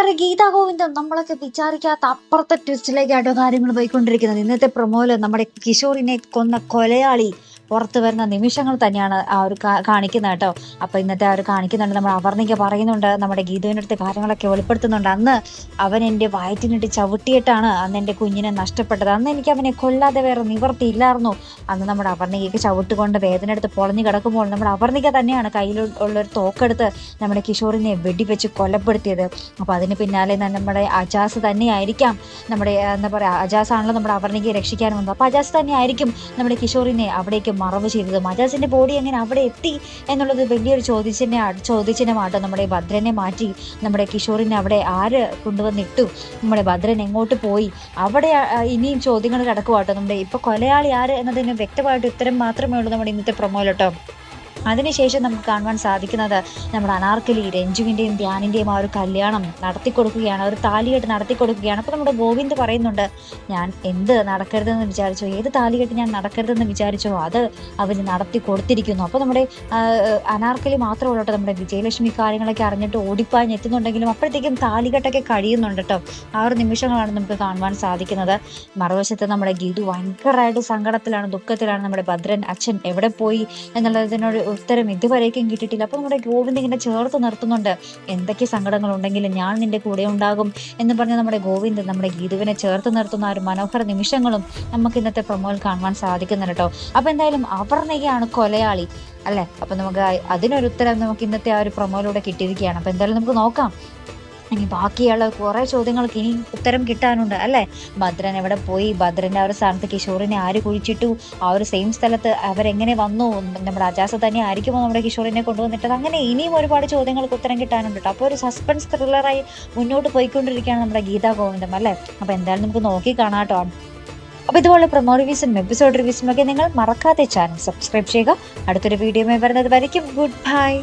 കൂട്ടുകാരെ, ഗീതാ ഗോവിന്ദം നമ്മളൊക്കെ വിചാരിക്കാത്ത അപ്പുറത്തെ ട്വിസ്റ്റിലേക്കായിട്ടോ കാര്യങ്ങൾ പോയിക്കൊണ്ടിരിക്കുന്നത്. ഇന്നത്തെ പ്രൊമോയില് നമ്മുടെ കിഷോറിനെ കൊന്ന കൊലയാളി പുറത്തു വരുന്ന നിമിഷങ്ങൾ തന്നെയാണ് ആ ഒരു കാണിക്കുന്നത് കേട്ടോ. അപ്പൊ ഇന്നത്തെ ആ ഒരു കാണിക്കുന്നുണ്ട്, നമ്മുടെ അവർണിക പറയുന്നുണ്ട്, നമ്മുടെ ഗീതുവിന്റെ അടുത്ത് കാര്യങ്ങളൊക്കെ വെളിപ്പെടുത്തുന്നുണ്ട്. അന്ന് അവൻ എന്റെ വയറ്റിനിട്ട് ചവിട്ടിയിട്ടാണ് അന്ന് എന്റെ കുഞ്ഞിനെ നഷ്ടപ്പെട്ടത്. അന്ന് എനിക്ക് അവനെ കൊല്ലാതെ വേറെ നിവർത്തിയില്ലായിരുന്നു. അന്ന് നമ്മുടെ അവർണികയ്ക്ക് ചവിട്ടുകൊണ്ട് വേദന എടുത്ത് പൊളഞ്ഞു കിടക്കുമ്പോൾ നമ്മുടെ അവർണിക തന്നെയാണ് കയ്യിലുള്ളൊരു തോക്കെടുത്ത് നമ്മുടെ കിഷോറിനെ വെടിവെച്ച് കൊലപ്പെടുത്തിയത്. അപ്പൊ അതിന് പിന്നാലെ നമ്മുടെ അജാസ് തന്നെയായിരിക്കാം, നമ്മുടെ എന്താ പറയാ, അജാസ് ആണല്ലോ നമ്മുടെ അവർണികയെ രക്ഷിക്കാൻ വന്നത്. അപ്പൊ അജാസ് തന്നെയായിരിക്കും നമ്മുടെ കിഷോറിനെ അവിടേക്ക് മറവ് ചെയ്തത്. അജാസിന്റെ ബോഡി എങ്ങനെ അവിടെ എത്തി എന്നുള്ളത് വലിയൊരു ചോദ്യചിഹ്നമാട്ടോ. നമ്മുടെ ഭദ്രനെ മാറ്റി നമ്മുടെ കിഷോറിനെ അവിടെ ആര് കൊണ്ടുവന്നിട്ടു, നമ്മുടെ ഭദ്രൻ എങ്ങോട്ട് പോയി, അവിടെ ഇനിയും ചോദ്യങ്ങൾ കിടക്കുവാട്ടോ. നമ്മുടെ ഇപ്പൊ കൊലയാളി ആര് എന്നതിന് വ്യക്തമായിട്ട് ഉത്തരം മാത്രമേ ഉള്ളൂ നമ്മുടെ ഇന്നത്തെ പ്രൊമോയിലോട്ടോ. അതിനുശേഷം നമുക്ക് കാണുവാൻ സാധിക്കുന്നത് നമ്മുടെ അനാർക്കലി രഞ്ജുവിൻ്റെയും ധ്യാനിൻ്റെയും ആ ഒരു കല്യാണം നടത്തിക്കൊടുക്കുകയാണ്, ഒരു താലികെട്ട് നടത്തിക്കൊടുക്കുകയാണ്. അപ്പോൾ നമ്മുടെ ഗോവിന്ദ് പറയുന്നുണ്ട്, ഞാൻ എന്ത് നടക്കരുതെന്ന് വിചാരിച്ചോ, ഏത് താലികെട്ട് ഞാൻ നടക്കരുതെന്ന് വിചാരിച്ചോ അത് അവർ നടത്തി കൊടുത്തിരിക്കുന്നു. അപ്പോൾ നമ്മുടെ അനാർക്കലി മാത്രമല്ല കേട്ടോ, നമ്മുടെ വിജയലക്ഷ്മി കാര്യങ്ങളൊക്കെ അറിഞ്ഞിട്ട് ഓടിപ്പാഞ്ഞ് എത്തുന്നുണ്ടെങ്കിലും അപ്പോഴത്തേക്കും താലികെട്ടൊക്കെ കഴിയുന്നുണ്ട് കേട്ടോ. ആ ഒരു നിമിഷങ്ങളാണ് നമുക്ക് കാണുവാൻ സാധിക്കുന്നത്. മറുവശത്ത് നമ്മുടെ ഗീതു ഭയങ്കരമായിട്ട് സങ്കടത്തിലാണ്, ദുഃഖത്തിലാണ്. നമ്മുടെ ഭദ്രൻ അച്ഛൻ എവിടെ പോയി എന്നുള്ളതിനോട് ഉത്തരം ഇതുവരേക്കും കിട്ടിയിട്ടില്ല. അപ്പൊ നമ്മുടെ ഗോവിന്ദ് ഇങ്ങനെ ചേർത്ത് നിർത്തുന്നുണ്ട്, എന്തൊക്കെ സങ്കടങ്ങൾ ഉണ്ടെങ്കിലും ഞാൻ നിന്റെ കൂടെ ഉണ്ടാകും എന്ന് പറഞ്ഞ് നമ്മുടെ ഗോവിന്ദ് നമ്മുടെ ഗീതുവിനെ ചേർത്ത് നിർത്തുന്ന ആ ഒരു മനോഹര നിമിഷങ്ങളും നമുക്ക് ഇന്നത്തെ പ്രൊമോയിൽ കാണുവാൻ സാധിക്കുന്നുണ്ട് കേട്ടോ. അപ്പൊ എന്തായാലും അപർണയാണ് കൊലയാളി അല്ലെ. അപ്പൊ നമുക്ക് അതിനൊരു ഉത്തരം നമുക്ക് ഇന്നത്തെ ആ ഒരു പ്രൊമോയിലൂടെ കിട്ടിയിരിക്കുകയാണ്. അപ്പൊ എന്തായാലും നമുക്ക് നോക്കാം, ഇനി ബാക്കിയുള്ള കുറെ ചോദ്യങ്ങൾക്ക് ഇനി ഉത്തരം കിട്ടാനുണ്ട് അല്ലെ. ഭദ്രൻ എവിടെ പോയി, ഭദ്രന്റെ ആ ഒരു സ്ഥാനത്ത് കിഷോറിനെ ആര് കുഴിച്ചിട്ടു, ആ ഒരു സെയിം സ്ഥലത്ത് അവരെങ്ങനെ വന്നു, നമ്മുടെ അജാസ തന്നെ ആയിരിക്കുമോ നമ്മുടെ കിഷോറിനെ കൊണ്ടുവന്നിട്ടത്, അങ്ങനെ ഇനിയും ഒരുപാട് ചോദ്യങ്ങൾക്ക് ഉത്തരം കിട്ടാനുണ്ട് കേട്ടോ. അപ്പോൾ ഒരു സസ്പെൻസ് ത്രില്ലറായി മുന്നോട്ട് പോയിക്കൊണ്ടിരിക്കുകയാണ് നമ്മുടെ ഗീതാ ഗോവിന്ദം അല്ലെ. അപ്പൊ എന്തായാലും നമുക്ക് നോക്കി കാണാം കേട്ടോ. അപ്പൊ ഇതുപോലെ പ്രൊമോ റിവ്യൂസും എപ്പിസോഡ് റിവ്യൂസും ഒക്കെ നിങ്ങൾ മറക്കാതെ ചാനൽ സബ്സ്ക്രൈബ് ചെയ്യുക. അടുത്തൊരു വീഡിയോയുമായി വരുന്നത് വരയ്ക്കും ഗുഡ് ബൈ.